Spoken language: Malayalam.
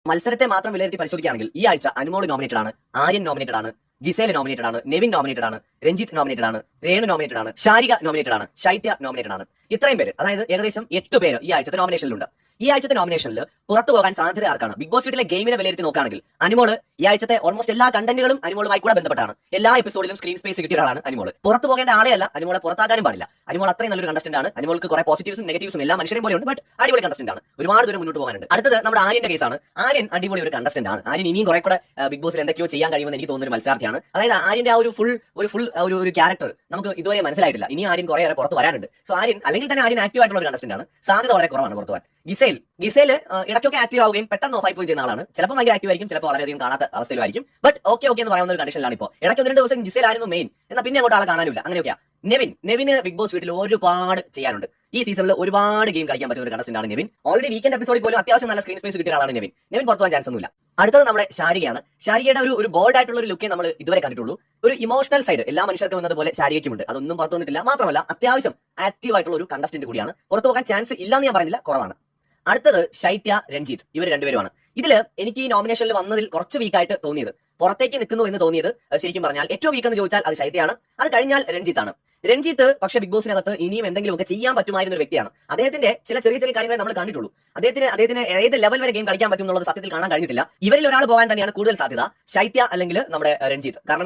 മത്സരത്തെ മാത്രം വിലയിരുത്തി പരിശോധിക്കുകയാണെങ്കിൽ ഈ ആഴ്ച അനുമോൾ നോമിനേറ്റഡ് ആണ്, ആര്യൻ നോമിനേറ്റഡ് ആണ്, ഗിസേൽ നോമിനേറ്റഡ് ആണ്, നെവിൻ നോമിനേറ്റഡ് ആണ്, രഞ്ജിത്ത് നോമിനേറ്റഡ് ആണ്, രേണു നോമിനേറ്റഡ് ആണ്, ശാരിക നോമിനേറ്റഡ് ആണ്, ശൈത്യ നോമിനേറ്റഡ് ആണ്. ഇത്രയും പേര്, അതായത് ഏകദേശം 8 പേര് ഈ ആഴ്ചത്തെ നോമിനേഷനിലുണ്ട്. ഈ ആഴ്ചത്തെ നോമിനേഷനിൽ പുറത്തു പോകാൻ സാധ്യത ആർക്കാണ്? ബിഗ് ബോസ് വീട്ടിലെ ഗെയിമിനെ വിലയിരുത്തി നോക്കുകയാണെങ്കിൽ അനുമോള് ഈ ആഴ്ചത്തെ ഓൾമോസ്റ്റ് എല്ലാ കണ്ടന്റുകളും അനുമോളുമായി കൂടെ ബന്ധപ്പെട്ടാണ്. എല്ലാ എപ്പിസോഡിലും സ്ക്രീൻ സ്പേസ് കിട്ടിയ ഒരാളാണ് അനുമോള്. പുറത്തു പോകേണ്ട ആളെ അല്ല, അനുമോളെ പുറത്താക്കാനും പാടില്ല. അനുമോൾ അത്രയും നല്ലൊരു കണ്ടസ്റ്റന്റ് ആണ്. അനുമോൾക്ക് കുറെ പോസിറ്റീവ്സും നെഗറ്റീവ്സും എല്ലാ മനുഷ്യരെയും പോലെയുണ്ട്. ബട്ട് അടിപൊളി കണ്ടസ്റ്റന്റ് ആണ്. ഒരുപാട് ദൂരം മുന്നോട്ട് പോകാനുണ്ട്. അടുത്തത് നമ്മുടെ ആര്യന്റെ കേസാണ്. ആര്യൻ അടിപൊളി ഒരു കണ്ടസ്റ്റന്റ് ആണ്. ആര്യൻ ഇനിയും കുറെ കൂടെ ബിഗ് ബോസിൽ എന്തൊക്കെയോ ചെയ്യാൻ കഴിയുമെന്ന് എനിക്ക് തോന്നുന്ന ഒരു മത്സരാർത്ഥിയാണ്. അതായത് ആര്യന്റെ ആ ഒരു ഫുൾ ക്യാരക്ടർ നമുക്ക് ഇതുവരെ മനസ്സിലായിട്ടില്ല. ഇനി ആര്യൻ കുറെ പുറത്ത് വരാനുണ്ട്. സോ ആര്യൻ അല്ലെങ്കിൽ തന്നെ ആര്യൻ ആക്റ്റീവ് ആയിട്ടുള്ള ഒരു കണ്ടസ്റ്റന്റ് ആണ്. സാധ്യത വളരെ കുറവാണ് പുറത്തു പോകാൻ. ഗിസേൽ ഇടയ്ക്കൊക്കെ ആക്റ്റീവ് ആവുകയും പെട്ടെന്ന് ഓഫ് ആയി പോയി ചെയ്യുന്ന ആളാണ്. ചിലപ്പോൾ ഭയങ്കര ആക്റ്റീവ് ആയിരിക്കും, ചിലപ്പോൾ വളരെയധികം കാണാത്ത അവസ്ഥയിലായിരിക്കും. ബട്ട് ഓക്കെ എന്ന് പറയുന്ന ഒരു കണ്ടീഷനിലാണ് ഇപ്പോൾ. ഇടയ്ക്ക് 1-2 ദിവസം ഗിസേൽ ആയിരുന്നു മെയിൻ, എന്നാൽ പിന്നെ അങ്ങോട്ട് ആളെ കാണാനില്ല. അങ്ങനെയൊക്കെയാ. നെവിന് ബിഗ് ബോസ് വീട്ടിൽ ഒരുപാട് ചെയ്യാനുണ്ട്. ഈ സീസണിൽ ഒരുപാട് ഗെയിം കളിക്കാൻ പറ്റുന്ന ഒരു കണ്ടസ്റ്റന്റ് ആണ് നെവിൻ. ഓൾറെഡി വീക്കെൻഡ് എപ്പിസോഡിൽ പോലും അത്യാവശ്യം നല്ല സ്ക്രീൻ സ്പേസ് കിട്ടിയ ആളാണ് നെവിൻ. പുറത്തു പോകാൻ ചാൻസ് ഒന്നുമില്ല. അടുത്തത് നമ്മുടെ ശാരികയാണ്. ശാരികയുടെ ഒരു ബോൾഡ് ആയിട്ടുള്ള ഒരു ലുക്കേ നമ്മൾ ഇതുവരെ കണ്ടിട്ടുള്ളൂ. ഒരു ഇമോഷണൽ സൈഡ് എല്ലാ മനുഷ്യർക്കും വന്നതുപോലെ ശാരികയ്ക്കുമുണ്ട്. അതൊന്നും പുറത്തു വന്നിട്ടില്ല. മാത്രമല്ല അത്യാവശ്യം ആക്റ്റീവ് ആയിട്ടുള്ള ഒരു കണ്ടസ്റ്റന്റ് കൂടിയാണ്. പുറത്തു പോകാൻ ചാൻസ് ഇല്ലാന്ന് ഞാൻ പറഞ്ഞില്ല, കുറവാണ്. അടുത്തത് ശൈത്യ, രഞ്ജിത്ത്, ഇവർ രണ്ടുപേരുമാണ്. ഇതില് എനിക്ക് ഈ നോമിനേഷനിൽ വന്നതിൽ കുറച്ച് വീക്കായിട്ട് തോന്നിയത്, പുറത്തേക്ക് നിൽക്കുന്നു എന്ന് തോന്നിയത്, ശരിക്കും പറഞ്ഞാൽ ഏറ്റവും വീക്ക് എന്ന് ചോദിച്ചാൽ അത് ശൈത്യയാണ്. അത് കഴിഞ്ഞാൽ രഞ്ജിത്താണ്. രഞ്ജിത്ത് പക്ഷേ ബിഗ് ബോസിനകത്ത് ഇനിയും എന്തെങ്കിലുമൊക്കെ ചെയ്യാൻ പറ്റുമായിരുന്ന ഒരു വ്യക്തിയാണ്. അദ്ദേഹത്തിന്റെ ചില ചെറിയ കാര്യങ്ങളെ നമ്മൾ കണ്ടിട്ടുള്ളൂ. അദ്ദേഹത്തിന് ഏത് ലെവൽ വരെ ഗെയിം കളിക്കാൻ പറ്റും എന്നുള്ളത് സത്യത്തിൽ കാണാൻ കഴിഞ്ഞിട്ടില്ല. ഇവരിൽ ഒരാൾ പോകാൻ തന്നെയാണ് കൂടുതൽ സാധ്യത, ശൈത്യ അല്ലെങ്കിൽ നമ്മുടെ രഞ്ജിത്ത്. കാരണം